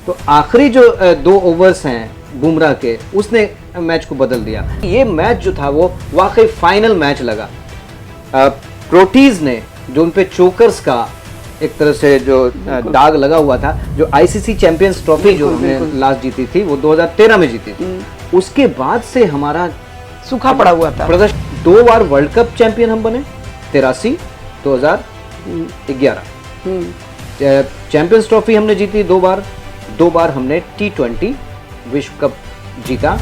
तो आखिरी जो 2 ओवर्स हैं बुमराह के, उसने मैच को बदल दिया। ये मैच जो था वो वाकई फाइनल मैच लगा। प्रोटीज ने जो उन पे चोकर्स का एक तरह से जो दाग लगा हुआ था, जो आईसीसी चैंपियंस ट्रॉफी जो हमने लास्ट जीती थी वो 2013 में जीती थी, उसके बाद से हमारा सूखा पड़ा हुआ था। 2 बार वर्ल्ड कप चैंपियन हम बने, 83, 2011। चैंपियंस ट्रॉफी हमने जीती 2 बार, 2 बार हमने T20 विश्व कप जीता।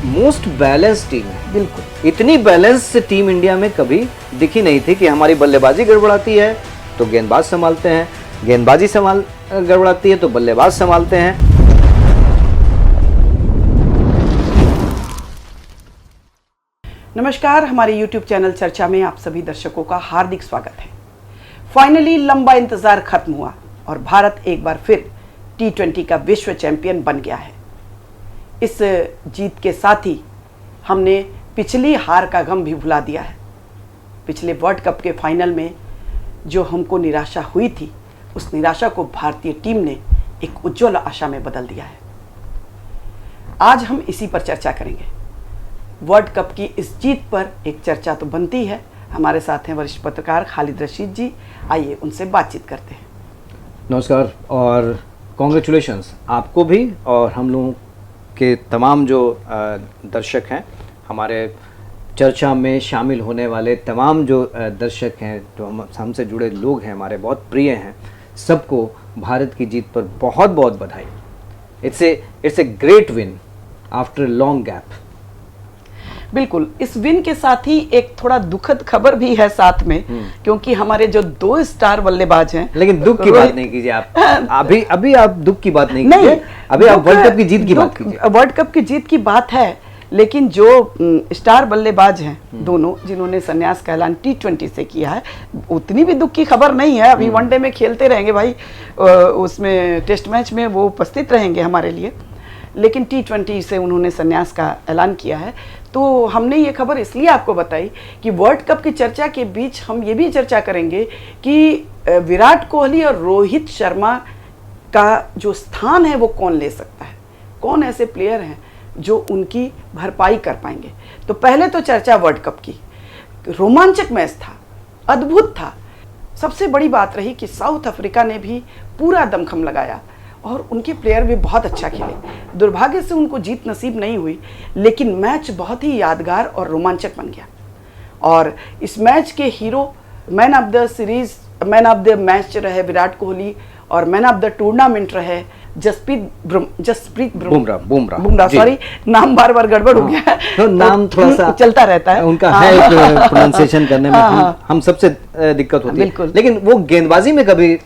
मोस्ट बैलेंस टीम है, बिल्कुल। इतनी बैलेंस टीम इंडिया में कभी दिखी नहीं थी कि हमारी बल्लेबाजी गड़बड़ाती है तो गेंदबाज संभालते हैं, गेंदबाजी गड़बड़ाती है तो बल्लेबाज संभालते हैं। नमस्कार, हमारे YouTube चैनल चर्चा में आप सभी दर्शकों का हार्दिक स्वागत है। फाइनली लंबा इंतजार खत्म हुआ और भारत एक बार फिर T20 का विश्व चैंपियन बन गया है। इस जीत के साथ ही हमने पिछली हार का गम भी भुला दिया है। पिछले वर्ल्ड कप के फाइनल में जो हमको निराशा हुई थी, उस निराशा को भारतीय टीम ने एक उज्जवल आशा में बदल दिया है। आज हम इसी पर चर्चा करेंगे। वर्ल्ड कप की इस जीत पर एक चर्चा तो बनती है। हमारे साथ हैं वरिष्ठ पत्रकार खालिद रशीद जी, आइए उनसे बातचीत करते हैं। नमस्कार और कॉन्ग्रेचुलेशंस आपको भी और हम लोगों के तमाम जो दर्शक हैं, हमारे चर्चा में शामिल होने वाले तमाम जो दर्शक हैं, जो हमसे जुड़े लोग हैं, हमारे बहुत प्रिय हैं, सबको भारत की जीत पर बहुत बहुत बधाई। It's a great win after long gap. बिल्कुल, इस विन के साथ ही एक थोड़ा दुखद खबर भी है साथ में, क्योंकि हमारे जो 2 स्टार बल्लेबाज हैं। लेकिन दुख की बात नहीं कीजिए आप, अभी आप दुख की बात नहीं कीजिए, अभी आप वर्ल्ड कप की जीत की बात कीजिए। वर्ल्ड कप की जीत की बात है, लेकिन जो स्टार बल्लेबाज हैं दोनों, जिन्होंने संन्यास का ऐलान T20 से किया है, उतनी भी दुख की खबर नहीं है। अभी वनडे में खेलते रहेंगे भाई, उसमें टेस्ट मैच में वो उपस्थित रहेंगे हमारे लिए, लेकिन T20 से उन्होंने संन्यास का ऐलान किया है। तो हमने ये खबर इसलिए आपको बताई कि वर्ल्ड कप की चर्चा के बीच हम ये भी चर्चा करेंगे कि विराट कोहली और रोहित शर्मा का जो स्थान है वो कौन ले सकता है, कौन ऐसे प्लेयर हैं जो उनकी भरपाई कर पाएंगे। तो पहले तो चर्चा वर्ल्ड कप की। रोमांचक मैच था, अद्भुत था। सबसे बड़ी बात रही कि साउथ अफ्रीका ने भी पूरा दमखम लगाया और उनके प्लेयर भी बहुत अच्छा खेले। दुर्भाग्य से उनको जीत नसीब नहीं हुई, लेकिन मैच बहुत ही यादगार और रोमांचक बन गया। और इस मैच के hero, man of the series, man of the match रहे विराट कोहली, और मैन ऑफ द टूर्नामेंट रहे जसप्रीत बुमराह। सॉरी, नाम बार बार गड़बड़ हो गया, तो नाम थोड़ा सा चलता रहता है उनका, है प्रोनाउंसिएशन करने में हम सबसे दिक्कत होती है, लेकिन वो गेंदबाजी में कभी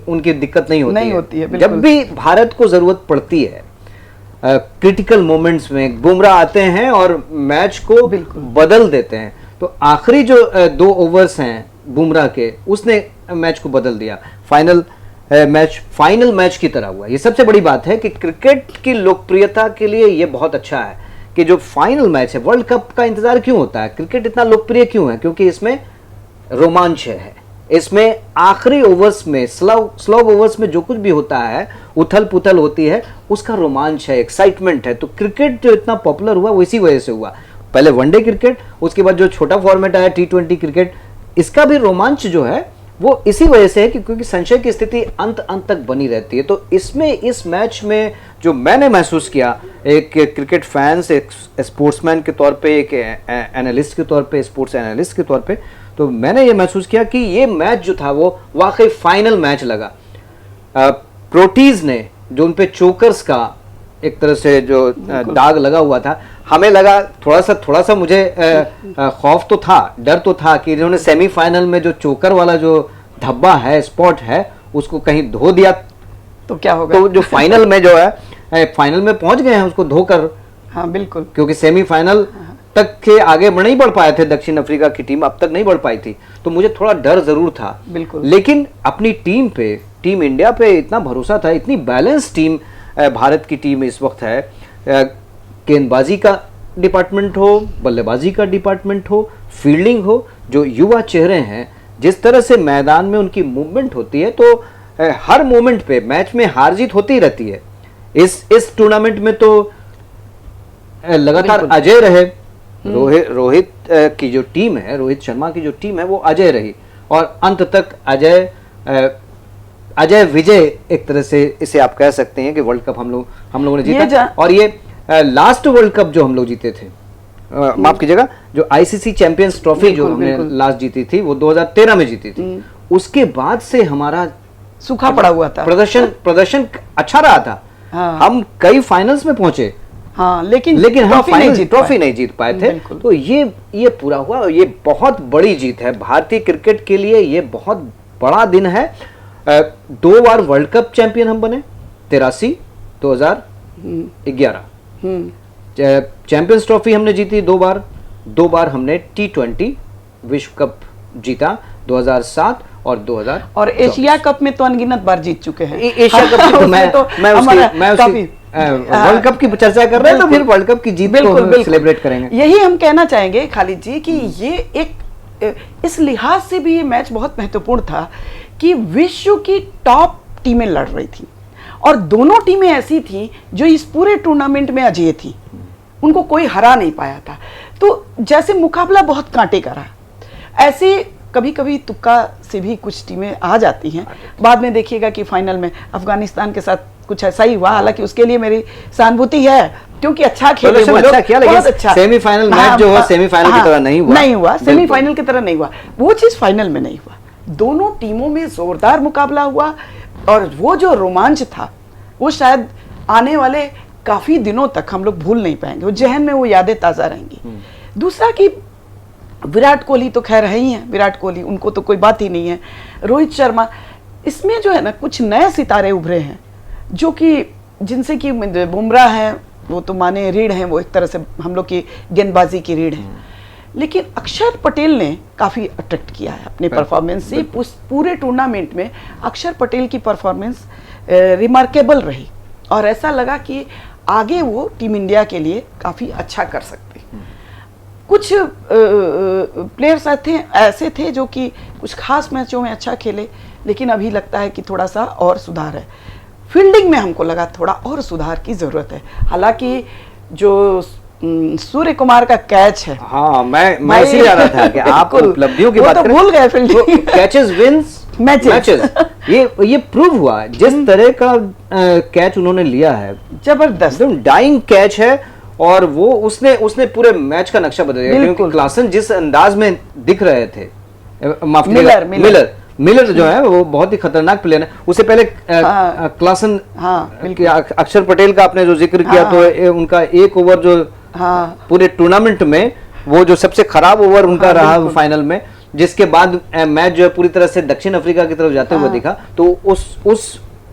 उनकी दिक्कत नहीं होती है। जब भी भारत को जरूरत पड़ती है, क्रिटिकल मोमेंट्स में बुमराह आते हैं और मैच को बदल देते हैं। तो आखिरी जो 2 ओवर्स हैं बुमराह के, उसने मैच को बदल दिया। फाइनल मैच की तरह हुआ। ये सबसे बड़ी बात है कि क्रिकेट की लोकप्रियता के लिए ये बहुत अच्छा है कि जो फाइनल मैच है, वर्ल्ड कप का इंतजार क्यों होता है, क्रिकेट इतना लोकप्रिय क्यों है, क्योंकि इसमें रोमांच है। इसमें आखिरी ओवर्स में, स्लॉग ओवर्स में जो कुछ भी होता है, उथल पुथल होती है, उसका रोमांच है, एक्साइटमेंट है। तो क्रिकेट जो इतना पॉपुलर हुआ वो इसी वजह से हुआ। पहले वनडे क्रिकेट, उसके बाद जो छोटा फॉर्मेट आया T20 क्रिकेट, इसका भी रोमांच जो है वो इसी वजह से है कि क्योंकि संशय की स्थिति अंत तक बनी रहती है। तो इसमें, इस मैच में जो मैंने महसूस किया, एक क्रिकेट फैंस, एक स्पोर्ट्समैन के तौर पे, एक एनालिस्ट के तौर पे, स्पोर्ट्स एनालिस्ट के तौर पे, तो मैंने ये महसूस किया कि ये मैच जो था वो वाकई फाइनल मैच लगा। प्रोटीज ने जो उन पे चोकर्स का एक तरह से जो दाग लगा हुआ था, हमें लगा थोड़ा सा मुझे खौफ तो था, डर तो था कि इन्होंने सेमीफाइनल में जो चोकर वाला जो धब्बा है, स्पॉट है, उसको कहीं धो दिया तो क्या होगा। तो जो फाइनल में जो है, फाइनल में पहुंच गए हैं उसको धोकर। हाँ बिल्कुल, क्योंकि सेमीफाइनल तक के आगे नहीं बढ़ पाए थे, दक्षिण अफ्रीका की टीम अब तक नहीं बढ़ पाई थी, तो मुझे थोड़ा डर जरूर था। बिल्कुल, लेकिन अपनी टीम पे, टीम इंडिया पे इतना भरोसा था। इतनी बैलेंस टीम भारत की टीम इस वक्त है। गेंदबाजी का डिपार्टमेंट हो, बल्लेबाजी का डिपार्टमेंट हो, फील्डिंग हो, जो युवा चेहरे हैं, जिस तरह से मैदान में उनकी मूवमेंट होती है, तो हर मोमेंट पे मैच में हार जीत होती ही रहती है। इस टूर्नामेंट में तो लगातार अजय रहे, रोहित की जो टीम है, रोहित शर्मा की जो टीम है वो अजय रही और अंत तक अजय विजय एक तरह से इसे आप कह सकते हैं कि वर्ल्ड कप हम लोगों ने जीता। और ये लास्ट वर्ल्ड कप जो हम लोग जीते थे, माफ कीजिएगा, जो आईसीसी चैंपियंस ट्रॉफी जो हमने लास्ट जीती थी वो 2013 में जीती थी। उसके बाद से हमारा सूखा पड़ा हुआ था, प्रदर्शन अच्छा रहा था। हाँ। हम कई फाइनल्स में पहुंचे, हाँ, लेकिन हम ट्रॉफी नहीं जीत पाए थे। तो ये पूरा हुआ और ये बहुत बड़ी जीत है भारतीय क्रिकेट के लिए। ये बहुत बड़ा दिन है। 2 बार वर्ल्ड कप चैंपियन हम बने, 83, 2011। चैंपियंस ट्रॉफी हमने जीती 2 बार। 2 बार हमने T20 विश्व कप जीता, 2007 और 2000। और एशिया कप में तो अनगिनत बार जीत चुके हैं। एशिया कप की तो मैं वर्ल्ड कप की चर्चा कर रहे हैं, तो फिर वर्ल्ड कप की जीत को हम सेलिब्रेट करेंगे। यही हम कहना चाहेंगे खालिद जी कि ये एक इस लिहाज से भी ये मैच बहुत महत्वपूर्ण था कि विश्व की टॉप टीमें लड़ रही थी और दोनों टीमें ऐसी थी जो इस पूरे टूर्नामेंट में अजेय थी, उनको कोई हरा नहीं पाया था। तो जैसे मुकाबला बहुत कांटे का रहा, ऐसे कभी कभी तुक्का से भी कुछ टीमें आ जाती हैं। बाद में देखिएगा कि फाइनल में अफगानिस्तान के साथ कुछ ऐसा ही हुआ, हालांकि उसके लिए मेरी सहानुभूति है क्योंकि अच्छा खेले वो लोग, बहुत अच्छा। सेमीफाइनल मैच जो हुआ सेमीफाइनल की तरह नहीं हुआ, सेमीफाइनल की तरह नहीं हुआ, वो चीज फाइनल में नहीं हुआ। दोनों टीमों में जोरदार मुकाबला हुआ और वो जो रोमांच था वो शायद आने वाले काफी दिनों तक हम लोग भूल नहीं पाएंगे, वो जहन में वो यादें ताजा रहेंगी। दूसरा कि विराट कोहली तो खैर है ही है, विराट कोहली, उनको तो कोई बात ही नहीं है। रोहित शर्मा, इसमें जो है ना कुछ नए सितारे उभरे हैं जो कि जिनसे कि बुमराह हैं, वो तो माने रीढ़ हैं, वो एक तरह से हम लोग की गेंदबाजी की रीढ़ हैं। लेकिन अक्षर पटेल ने काफ़ी अट्रैक्ट किया है अपने परफॉर्मेंस से। पूरे टूर्नामेंट में अक्षर पटेल की परफॉर्मेंस रिमार्केबल रही और ऐसा लगा कि आगे वो टीम इंडिया के लिए काफ़ी अच्छा कर सकते। कुछ प्लेयर्स ऐसे थे जो कि कुछ खास मैचों में अच्छा खेले, लेकिन अभी लगता है कि थोड़ा सा और सुधार है। फील्डिंग में हमको लगा थोड़ा और सुधार की ज़रूरत है। हालांकि जो सूर्य कुमार का कैच है, हाँ, मैं इसी जा रहा था कि आप उपलब्धियों की बात तो भूल गए। फील्डिंग, कैचेस विंस मैचेस, ये प्रूव हुआ जिस तरह का कैच उन्होंने लिया है, जबरदस्त डाइंग कैच है और वो उसने पूरे मैच का नक्शा बदल दिया। क्योंकि क्लासन जिस अंदाज में दिख रहे थे, मिलर जो है वो बहुत ही खतरनाक प्लेयर है। उससे पहले क्लासन, अक्षर पटेल का आपने जो जिक्र किया, तो उनका एक ओवर जो पूरे टूर्नामेंट में वो जो सबसे खराब ओवर उनका रहा फाइनल में, जिसके बाद मैच जो है पूरी तरह से दक्षिण अफ्रीका की तरफ जाते हुए दिखा। तो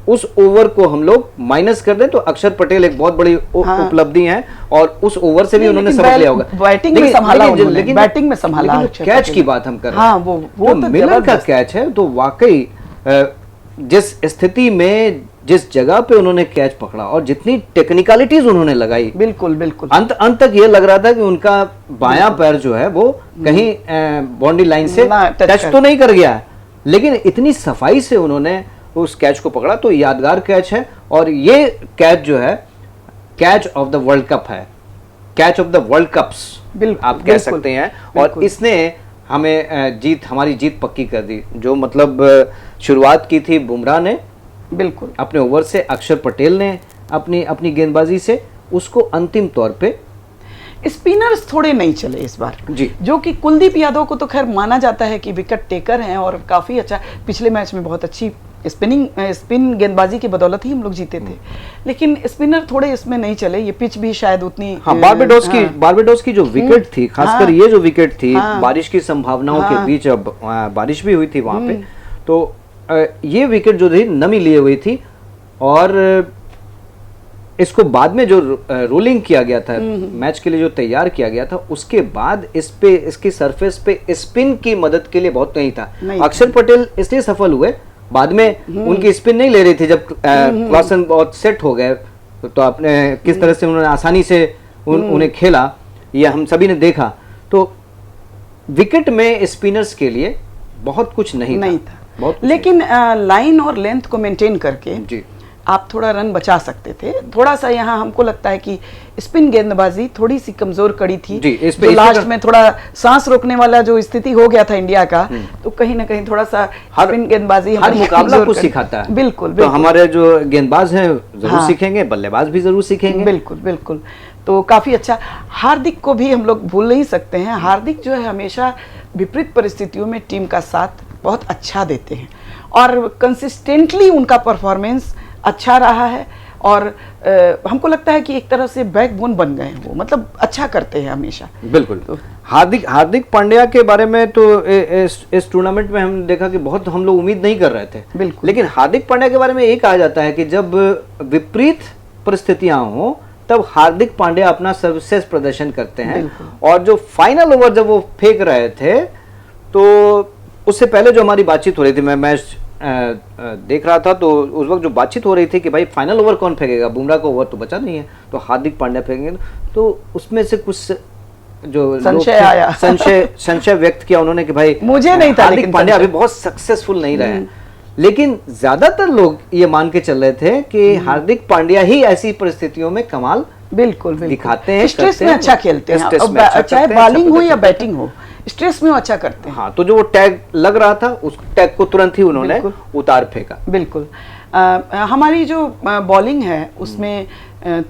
उस ओवर को हम लोग माइनस कर दें तो अक्षर पटेल एक बहुत बड़ी उपलब्धि है और उस ओवर से भी उन्होंने समझ लिया होगा। बैटिंग में संभाला, लेकिन बैटिंग में संभाला। कैच की बात हम कर रहे हैं, वो तो मिलर का कैच है, तो वाकई जिस स्थिति में जिस जगह पे उन्होंने कैच पकड़ा और जितनी टेक्निकलिटीज उन्होंने लगाई, बिल्कुल बिल्कुल अंत तक ये लग रहा था कि उनका बायां पैर जो है वो कहीं बाउंड्री लाइन से टच तो नहीं कर गया, लेकिन इतनी सफाई से उन्होंने उस कैच को पकड़ा। तो यादगार कैच है और ये कैच जो है catch of the world cup है, catch of the world cups आप कह सकते हैं। और इसने हमें हमारी जीत पक्की कर दी। जो मतलब शुरुआत की थी बुमराह ने बिल्कुल अपने ओवर से, अक्षर पटेल ने अपनी गेंदबाजी से, उसको अंतिम तौर पे स्पिनर्स थोड़े नहीं चले इस बार जी। जो कि कुलदीप यादव को तो खैर माना जाता है कि विकेट टेकर हैं और काफी अच्छा, पिछले मैच में बहुत अच्छी स्पिन गेंदबाजी की बदौलत ही हम लोग जीते थे, लेकिन स्पिनर थोड़े इसमें नहीं चले। ये पिच भी शायद उतनी, बारबेडोस की जो विकेट थी, खासकर ये जो विकेट थी, बारिश की संभावनाओं के बीच, अब बारिश भी हुई थी वहां पे, तो ये विकेट जो थी नमी लिए हुई थी और इसको बाद में जो रोलिंग किया गया था, मैच के लिए जो तैयार किया गया था, उसके बाद इसकी सरफेस पे स्पिन की मदद के लिए बहुत नहीं था। अक्षर पटेल इसलिए सफल हुए, बाद में उनकी स्पिन नहीं ले रही थी जब क्लासन बहुत सेट हो गए, तो आपने किस तरह से उन्होंने आसानी से उन्हें खेला, ये हम सभी ने देखा। तो विकेट में स्पिनर्स के लिए बहुत कुछ नहीं था। बहुत कुछ लेकिन लाइन और लेंथ को मेंटेन करके जी आप थोड़ा रन बचा सकते थे। थोड़ा सा यहाँ हमको लगता है कि स्पिन गेंदबाजी थोड़ी सी कमजोर कड़ी थी जी, इस जो पे लास्ट में थोड़ा सांस रोकने वाला जो स्थिति हो गया था इंडिया का, तो कहीं ना कहीं थोड़ा सा स्पिन गेंदबाजी हर हमारी मुकाबला कमजोर कुछ कड़ी। सिखाता है। बिल्कुल तो बिल्कुल हमारे जो गेंदबाज हैं जरूर हाँ। सीखेंगे, बल्लेबाज भी जरूर सीखेंगे। बिल्कुल बिल्कुल। तो काफी अच्छा। हार्दिक को भी हम लोग भूल नहीं सकते हैं। हार्दिक जो है हमेशा विपरीत परिस्थितियों में टीम का साथ बहुत अच्छा देते हैं और कंसिस्टेंटली उनका परफॉर्मेंस अच्छा रहा है और हमको लगता है कि एक तरह से बैकबोन बन गए हैं वो, मतलब अच्छा करते हैं हमेशा। बिल्कुल। तो हार्दिक पांड्या के बारे में तो इस टूर्नामेंट में हम देखा कि बहुत हम लोग उम्मीद नहीं कर रहे थे। बिल्कुल। लेकिन हार्दिक पांड्या के बारे में ये कहा जाता है कि जब विपरीत परिस्थितियां हों तब हार्दिक पांड्या अपना सर्वश्रेष्ठ प्रदर्शन करते हैं। और जो फाइनल ओवर जब वो फेंक रहे थे तो उससे पहले जो हमारी बातचीत हो रही थी, मैं मैच देख रहा था, तो उस वक्त जो बातचीत हो रही थी कि भाई फाइनल ओवर कौन फेंकेगा, बुमराह को ओवर तो बचा नहीं है, तो हार्दिक पांड्या फेंकेंगे। तो उसमें से कुछ जो संशय आया, संशय व्यक्त किया उन्होंने कि भाई मुझे नहीं था, हार्दिक पांड्या अभी बहुत सक्सेसफुल नहीं रहे हैं। लेकिन ज्यादातर लोग ये मान के चल रहे थे कि हार्दिक पांड्या ही ऐसी परिस्थितियों में कमाल बिल्कुल दिखाते हैं, स्ट्रेस में अच्छा खेलते हैं, चाहे बॉलिंग हो या बैटिंग हो, स्ट्रेस में अच्छा करते हैं। हाँ, तो जो वो टैग लग रहा था उस टैग को तुरंत ही उन्होंने उतार फेंका। बिल्कुल। हमारी जो बॉलिंग है उसमें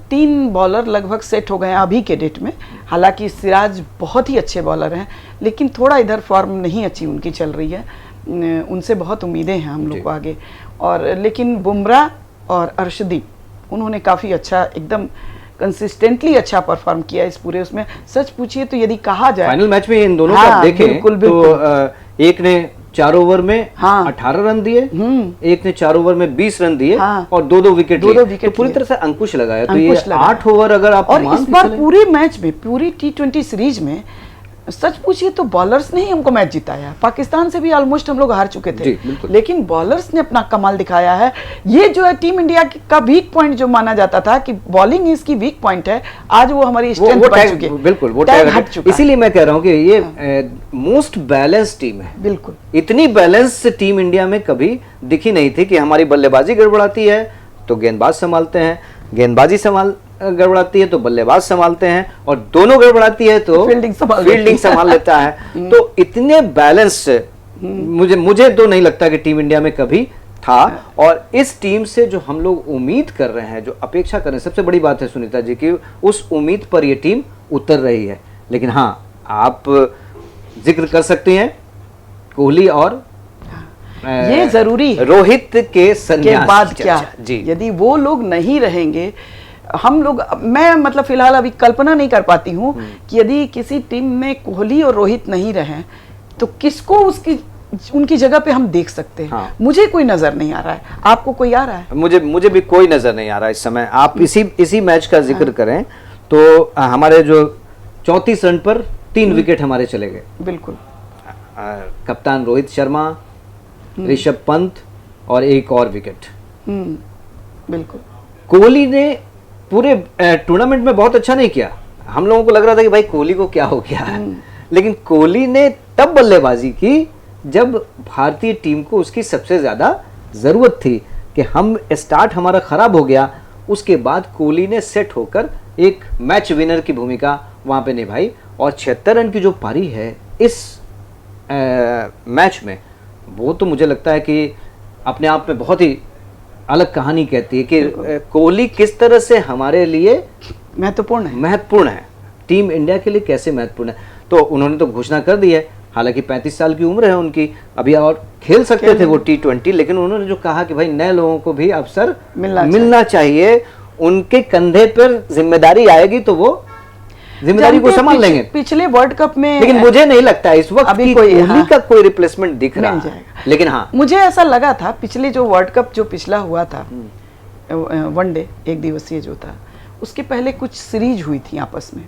3 बॉलर लगभग सेट हो गए हैं अभी के डेट में। हालांकि सिराज बहुत ही अच्छे बॉलर हैं लेकिन थोड़ा इधर फॉर्म नहीं अच्छी उनकी चल रही है, उनसे बहुत उम्मीदें हैं हम लोग को आगे। और लेकिन बुमराह और अर्शदीप उन्होंने काफ़ी अच्छा एकदम कंसिस्टेंटली अच्छा परफॉर्म किया इस पूरे उसमें। सच पूछिए तो यदि कहा जाए फाइनल मैच में इन दोनों हाँ, का देखें बिल्कुल, तो एक ने 4 ओवर में हाँ, 18 रन दिए, एक ने 4 ओवर में 20 रन दिए हाँ, और 2-2 विकेट लिए। तो पूरी तरह से अंकुश लगाया। तो ये 8 ओवर अगर आप और इस बार पूरे मैच में, पूरी T20 सीरीज में सच पूछिए तो बॉलर्स ने ही हमको मैच जिताया। पाकिस्तान से भी ऑलमोस्ट हम लोग हार चुके थे लेकिन बॉलर्स ने अपना कमाल दिखाया है। ये जो है टीम इंडिया का वीक पॉइंट जो माना जाता था कि बॉलिंग इसकी वीक पॉइंट है, आज वो हमारी स्ट्रेंथ बन चुकी है। बिल्कुल वो टैग हट चुका है। इसीलिए मैं कह रहा हूँ कि ये मोस्ट बैलेंस टीम है। बिल्कुल इतनी बैलेंस टीम इंडिया में कभी दिखी नहीं थी कि हमारी बल्लेबाजी गड़बड़ाती है तो गेंदबाज संभालते हैं, गेंदबाजी गड़बड़ाती है तो बल्लेबाज संभालते हैं और दोनों गड़बड़ाती है तो फील्डिंग संभाल लेता है। तो इतने बैलेंस मुझे तो नहीं लगता कि टीम इंडिया में कभी था। और इस टीम से जो हम लोग उम्मीद कर रहे हैं, जो अपेक्षा कर रहे हैं, सबसे बड़ी बात है सुनीता जी की उस उम्मीद पर ये टीम उतर रही है। लेकिन हाँ, आप जिक्र कर सकते हैं कोहली और ये जरूरी है रोहित के संन्यास के बाद क्या जी। यदि वो लोग नहीं रहेंगे, हम लोग, मैं मतलब फिलहाल अभी कल्पना नहीं कर पाती हूँ कि यदि किसी टीम में कोहली और रोहित नहीं रहे तो किसको उनकी जगह पे हम देख सकते हैं। हाँ। मुझे कोई नजर नहीं आ रहा है, आपको कोई आ रहा है? मुझे भी कोई नजर नहीं आ रहा है इस समय। आप इसी मैच का जिक्र करें तो हमारे जो 34 रन पर 3 विकेट हमारे चले गए। बिल्कुल। कप्तान रोहित शर्मा, ऋषभ पंत और एक और विकेट। बिल्कुल। कोहली ने पूरे टूर्नामेंट में बहुत अच्छा नहीं किया। हम लोगों को लग रहा था कि भाई कोहली को क्या हो गया है, लेकिन कोहली ने तब बल्लेबाजी की जब भारतीय टीम को उसकी सबसे ज्यादा जरूरत थी कि हम स्टार्ट हमारा खराब हो गया। उसके बाद कोहली ने सेट होकर एक मैच विनर की भूमिका वहां पे निभाई और 76 रन की जो पारी है इस मैच में, वो तो मुझे लगता है कि अपने आप में बहुत ही अलग कहानी कहती है कि कोहली किस तरह से हमारे लिए महत्वपूर्ण है, टीम इंडिया के लिए कैसे महत्वपूर्ण है। तो उन्होंने तो घोषणा कर दी है, हालांकि 35 साल की उम्र है उनकी, अभी और खेल सकते थे वो T20, लेकिन उन्होंने जो कहा कि भाई नए लोगों को भी अवसर मिलना चाहिए, उनके कंधे पर जिम्मेदारी आएगी तो वो जिम्मेदारी को संभाल लेंगे। पिछले वर्ल्ड कप में, लेकिन मुझे नहीं लगता इस वक्त अभी कोहली का कोई रिप्लेसमेंट दिख रहा है। लेकिन हाँ, मुझे ऐसा लगा था पिछले जो वर्ल्ड कप जो पिछला हुआ था, वनडे एक दिवसीय जो था, उसके पहले कुछ सीरीज हुई थी आपस में,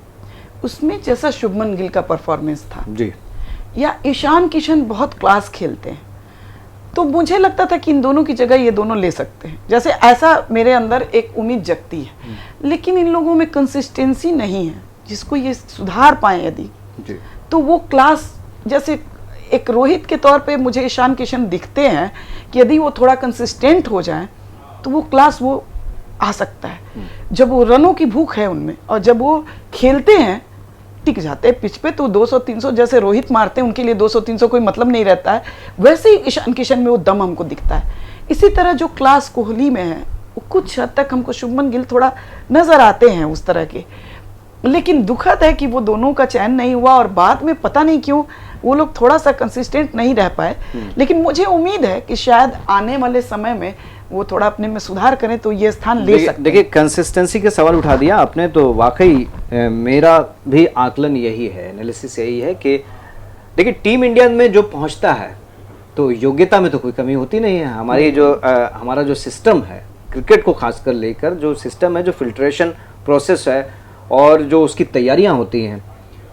उसमें जैसा शुभमन गिल का परफॉर्मेंस था जी, या ईशान किशन बहुत क्लास खेलते हैं, तो मुझे लगता था कि इन दोनों की जगह ये दोनों ले सकते हैं। जैसे ऐसा मेरे अंदर एक उम्मीद जगती है। लेकिन इन लोगों में कंसिस्टेंसी नहीं है, जिसको ये सुधार पाए यदि तो वो क्लास, जैसे एक रोहित के तौर पे मुझे ईशान किशन दिखते हैं कि यदि वो थोड़ा कंसिस्टेंट हो जाए तो वो क्लास वो आ सकता है। जब वो रनों की भूख है उनमें, और जब वो खेलते हैं टिक जाते हैं पिच पे, तो 200-300 जैसे रोहित मारते हैं उनके लिए 200-300 कोई मतलब नहीं रहता है, वैसे ही ईशान किशन में वो दम हमको दिखता है। इसी तरह जो क्लास कोहली में है, वो कुछ हद तक हमको शुभमन गिल थोड़ा नजर आते हैं उस तरह के। लेकिन दुखद है कि वो दोनों का चयन नहीं हुआ, और बाद में पता नहीं क्यों वो लोग थोड़ा सा कंसिस्टेंट नहीं रह पाए। लेकिन मुझे उम्मीद है कि शायद आने वाले समय में वो थोड़ा अपने में सुधार करें तो ये स्थान ले सकते हैं। देखिए, कंसिस्टेंसी के सवाल उठा दिया आपने, तो वाकई मेरा भी आकलन यही है, एनालिसिस यही है कि देखिए टीम इंडिया में जो पहुंचता है तो योग्यता में तो कोई कमी होती नहीं है। हमारी जो हमारा जो सिस्टम है क्रिकेट को खासकर लेकर, जो सिस्टम है, जो फिल्ट्रेशन प्रोसेस है और जो उसकी तैयारियां होती हैं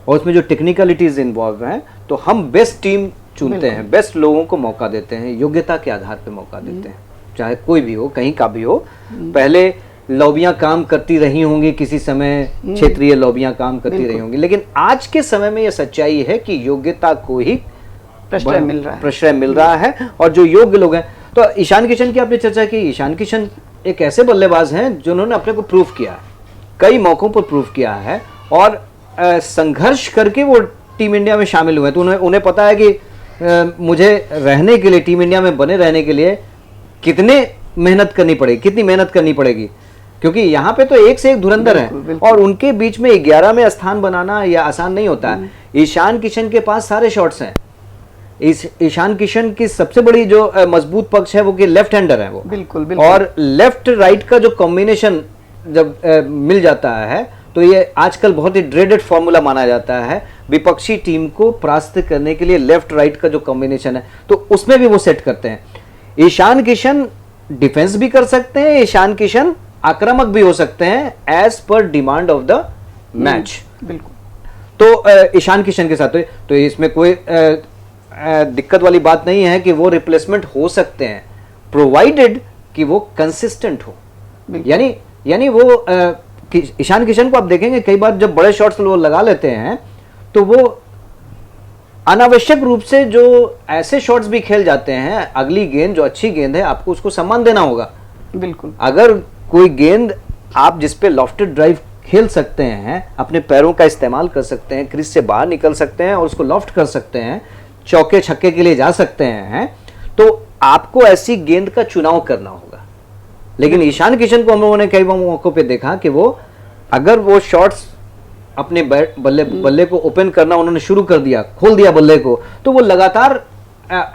और उसमें जो टेक्निकलिटीज इन्वॉल्व हैं, तो हम बेस्ट टीम चुनते हैं, बेस्ट लोगों को मौका देते हैं, योग्यता के आधार पर मौका देते हैं, चाहे कोई भी हो, कहीं का भी हो। पहले लॉबियां काम करती रही होंगी, किसी समय क्षेत्रीय लॉबियां काम करती रही होंगी, लेकिन आज के समय में यह सच्चाई है कि योग्यता को ही प्रश्रय मिल रहा है और जो योग्य लोग हैं। तो ईशान किशन की आपने चर्चा की, ईशान किशन एक ऐसे बल्लेबाज हैं जिन्होंने अपने को प्रूव किया है, कई मौकों पर प्रूव किया है, और संघर्ष करके वो टीम इंडिया में शामिल हुए। तो उन्हें पता है कि मुझे रहने के लिए, टीम इंडिया में बने रहने के लिए कितनी मेहनत करनी पड़ेगी, क्योंकि यहाँ पे तो एक से एक धुरंधर है और उनके बीच में 11 में स्थान बनाना यह आसान नहीं होता है। ईशान किशन के पास सारे शॉट्स हैं। ईशान किशन की सबसे बड़ी जो मजबूत पक्ष है वो कि लेफ्ट हैंडर है वो, बिल्कुल। और लेफ्ट राइट का जो कॉम्बिनेशन जब मिल जाता है तो ये आजकल बहुत ही ड्रेडेड फॉर्मूला माना जाता है विपक्षी टीम को परास्त करने के लिए। लेफ्ट राइट का जो कॉम्बिनेशन है तो उसमें भी वो सेट करते हैं। ईशान किशन डिफेंस भी कर सकते हैं, ईशान किशन आक्रामक भी हो सकते हैं, as per demand of the match. बिल्कुल। तो ईशान किशन के साथ तो इसमें कोई दिक्कत वाली बात नहीं है कि वो रिप्लेसमेंट हो सकते हैं, प्रोवाइडेड कि वो कंसिस्टेंट हो। यानी वो ईशान किशन को आप देखेंगे कई बार जब बड़े शॉट्स वो लगा लेते हैं तो वो अनावश्यक रूप से जो ऐसे शॉट्स भी खेल जाते हैं, अगली गेंद जो अच्छी गेंद है आपको उसको सम्मान देना होगा। बिल्कुल। अगर कोई गेंद आप जिस पे लॉफ्टेड ड्राइव खेल सकते हैं, अपने पैरों का इस्तेमाल कर सकते हैं, क्रीज से बाहर निकल सकते हैं और उसको लॉफ्ट कर सकते हैं, चौके छक्के के लिए जा सकते हैं, तो आपको ऐसी गेंद का चुनाव करना होगा। लेकिन ईशान किशन को हम लोगों ने कई मौकों पे देखा कि वो अगर वो शॉट्स अपने बल्ले को ओपन करना उन्होंने शुरू कर दिया, खोल दिया बल्ले को, तो वो लगातार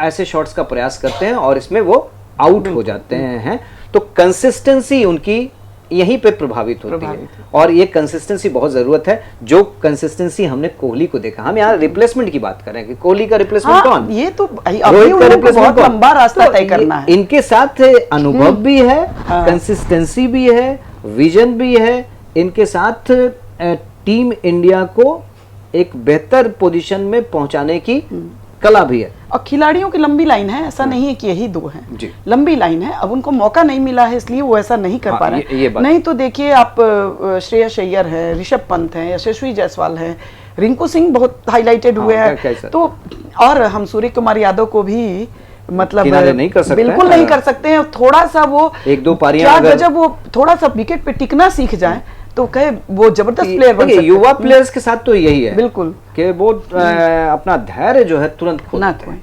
ऐसे शॉट्स का प्रयास करते हैं और इसमें वो आउट हो जाते हैं। तो कंसिस्टेंसी उनकी यहीं पे प्रभावित होती है और ये कंसिस्टेंसी बहुत जरूरत है, जो कंसिस्टेंसी हमने कोहली को देखा। हम यहाँ रिप्लेसमेंट की बात कर रहे हैं कि कोहली का रिप्लेसमेंट कौन, ये तो रोहित का रिप्लेसमेंट बहुत लंबा रास्ता तय करना है। इनके साथ अनुभव भी है, कंसिस्टेंसी भी है, विजन भी है, इनके साथ टीम इंडिया को एक बेहतर पोजीशन में पहुंचाने की कला भी है। और खिलाड़ियों की लंबी लाइन है, ऐसा नहीं है कि यही दो हैं, लंबी लाइन है। अब उनको मौका नहीं मिला है इसलिए वो ऐसा नहीं कर पा रहे हैं। नहीं तो देखिए आप श्रेयस अय्यर है, ऋषभ पंत है, यशस्वी जायसवाल है, रिंकू सिंह बहुत हाईलाइटेड हुए हैं। तो और हम सूर्य कुमार यादव को भी मतलब नहीं कर सकते, बिल्कुल नहीं कर सकते हैं। थोड़ा सा वो एक दो पारियां जब वो थोड़ा सा विकेट पे टिकना सीख जाए तो कहे वो जबरदस्त प्लेयर बन सकते हैं। युवा प्लेयर्स के साथ तो यही है बिल्कुल कि वो अपना धैर्य जो है तुरंत खोना है।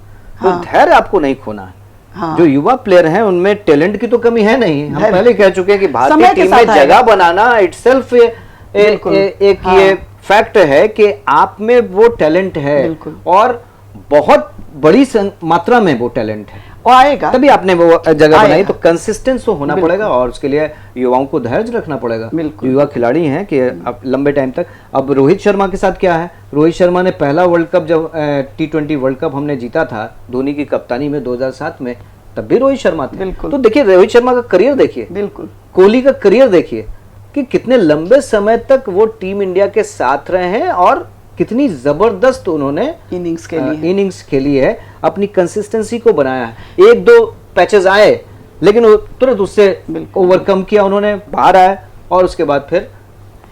तो धैर्य आपको नहीं खोना है। जो युवा प्लेयर हैं उनमें टैलेंट की तो कमी है नहीं, हम पहले कह चुके हैं कि भारतीय टीम में जगह बनाना इटसेल्फ एक ये फैक्ट है कि आप में वो टैलेंट है और बहुत बड़ी मात्रा में वो टैलेंट है, आएगा तभी आपने वो जगह बनाई। तो कंसिस्टेंस होना पड़ेगा और उसके लिए युवाओं को धैर्य रखना पड़ेगा। युवा खिलाड़ी हैं कि अब लंबे टाइम तक। अब रोहित शर्मा के साथ क्या है, रोहित शर्मा ने पहला वर्ल्ड कप जब T20 वर्ल्ड कप हमने जीता था धोनी की कप्तानी में 2007 में, तब भी रोहित शर्मा थे। तो देखिए रोहित शर्मा का करियर देखिए, बिल्कुल कोहली का करियर देखिए कि कितने लंबे समय तक वो टीम इंडिया के साथ रहे हैं और कितनी जबरदस्त उन्होंने इनिंग्स खेली है, अपनी कंसिस्टेंसी को बनाया है। एक दो पैचेस आए लेकिन तुरंत उससे ओवरकम किया उन्होंने, बाहर आए और उसके बाद फिर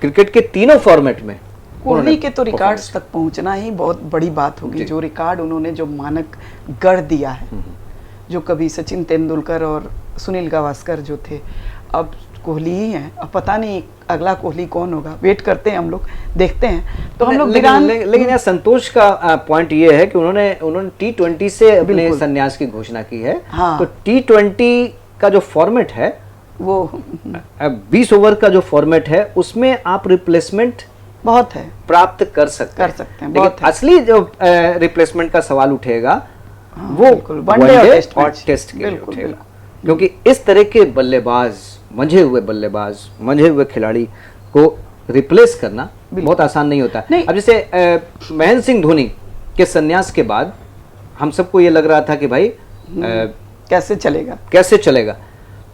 क्रिकेट के तीनों फॉर्मेट में कोहली के तो रिकॉर्ड्स तक पहुंचना ही बहुत बड़ी बात होगी। जो रिकॉर्ड उन्होंने जो मानक गढ़ दिया है, जो कभी सचिन तेंदुलकर और सुनील गावस्कर जो थे, अब कोहली ही हैं। अब पता नहीं अगला कोहली कौन होगा, वेट करते हैं हम लोग, देखते हैं। तो हम लोग लेकिन यार संतोष का पॉइंट ये है कि उन्होंने T20 से अपने संन्यास की घोषणा की है। हाँ। तो T20 का जो फॉर्मेट है वो 20 ओवर का जो फॉर्मेट है उसमें आप रिप्लेसमेंट बहुत है, प्राप्त कर सकते हैं। बहुत लेकिन असली जो रिप्लेसमेंट का सवाल उठेगा वो वनडे और टेस्ट के लिए उठेगा, क्योंकि इस तरह के बल्लेबाज, मंझे हुए खिलाड़ी को रिप्लेस करना बहुत आसान नहीं होता। अब जैसे महेंद्र सिंह धोनी के संन्यास के बाद हम सबको ये लग रहा था कि भाई कैसे चलेगा,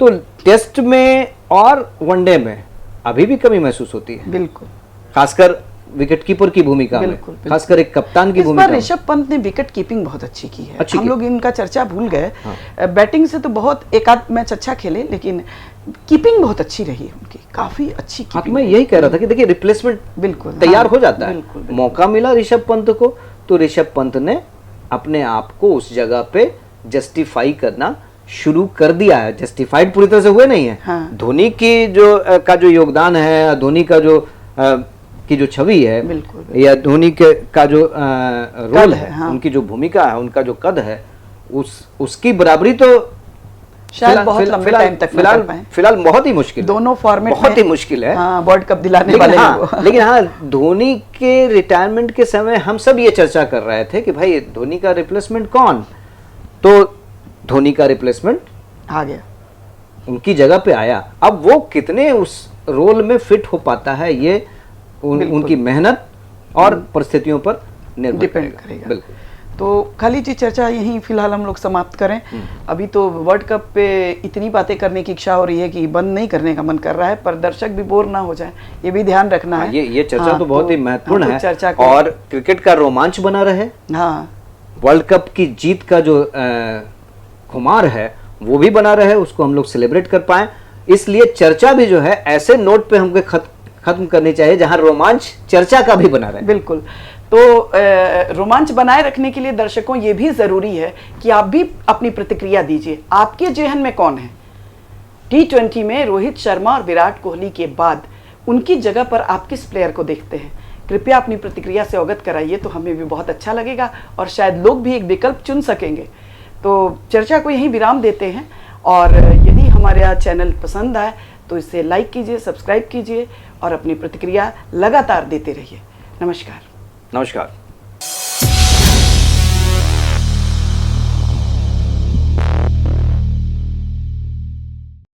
तो टेस्ट में और वनडे में अभी भी कमी महसूस होती है। बिल्कुल, खासकर विकेटकीपर की भूमिका में, खासकर एक कप्तान की भूमिका में। ऋषभ पंत ने विकेट कीपिंग बहुत अच्छी की है। हम लोग इनका चर्चा भूल गए। बैटिंग से तो बहुत एक आध मैच अच्छा खेले, लेकिन कीपिंग बहुत अच्छी रही है उनकी, काफी अच्छी कीपिंग। मैं यही कह रहा था कि देखिए रिप्लेसमेंट बिल्कुल तैयार हो जाता है। मौका मिला ऋषभ पंत को, तो ऋषभ पंत ने अपने आप को उस जगह पे जस्टिफाई करना शुरू कर दिया है। जस्टिफाइड पूरी तरह से हुए नहीं है। धोनी की जो योगदान है, धोनी का की जो छवि है, या धोनी का जो रोल है, उनकी जो भूमिका है, उनका जो कद है, उसकी बराबरी तो शायद बहुत लंबे टाइम तक फिलहाल बहुत ही मुश्किल, दोनों फॉर्मेट बहुत ही मुश्किल है। वर्ल्ड कप दिलाने वाले लेकिन हाँ, धोनी के रिटायरमेंट के समय हम सब ये चर्चा कर रहे थे कि भाई धोनी का रिप्लेसमेंट कौन, तो धोनी का रिप्लेसमेंट आ गया, उनकी जगह पे आया। अब वो कितने उस रोल में फिट हो पाता है, ये उनकी मेहनत और परिस्थितियों पर निर्भर डिपेंड करेगा। बिल्कुल। तो खाली जी चर्चा यहीं फिलहाल हम लोग समाप्त करें। अभी तो वर्ल्ड कप पे इतनी बातें करने की इच्छा हो रही है कि बंद नहीं करने का मन कर रहा है, पर दर्शक भी बोर ना हो जाए, ये भी ध्यान रखना है। ये चर्चा तो बहुत ही महत्वपूर्ण है, चर्चा और क्रिकेट का रोमांच बना रहे। हाँ, वर्ल्ड कप की जीत का जो खुमार है वो भी बना रहे, उसको हम लोग सेलिब्रेट कर पाए। इसलिए चर्चा भी जो है ऐसे नोट पे हमको खत्म करनी चाहिए जहां रोमांच चर्चा का भी बना रहे। बिल्कुल। तो रोमांच बनाए रखने के लिए दर्शकों ये भी जरूरी है कि आप भी अपनी प्रतिक्रिया दीजिए। आपके जेहन में कौन है? T20 में रोहित शर्मा और विराट कोहली के बाद उनकी जगह पर आप किस प्लेयर को देखते हैं? कृपया अपनी प्रतिक्रिया से अवगत कराइए, तो हमें भी बहुत अच्छा लगेगा और शायद लोग भी एक विकल्प चुन सकेंगे। तो चर्चा को यहीं विराम देते हैं, और यदि हमारा चैनल पसंद आए तो इसे लाइक कीजिए, सब्सक्राइब कीजिए और अपनी प्रतिक्रिया लगातार देते रहिए। नमस्कार।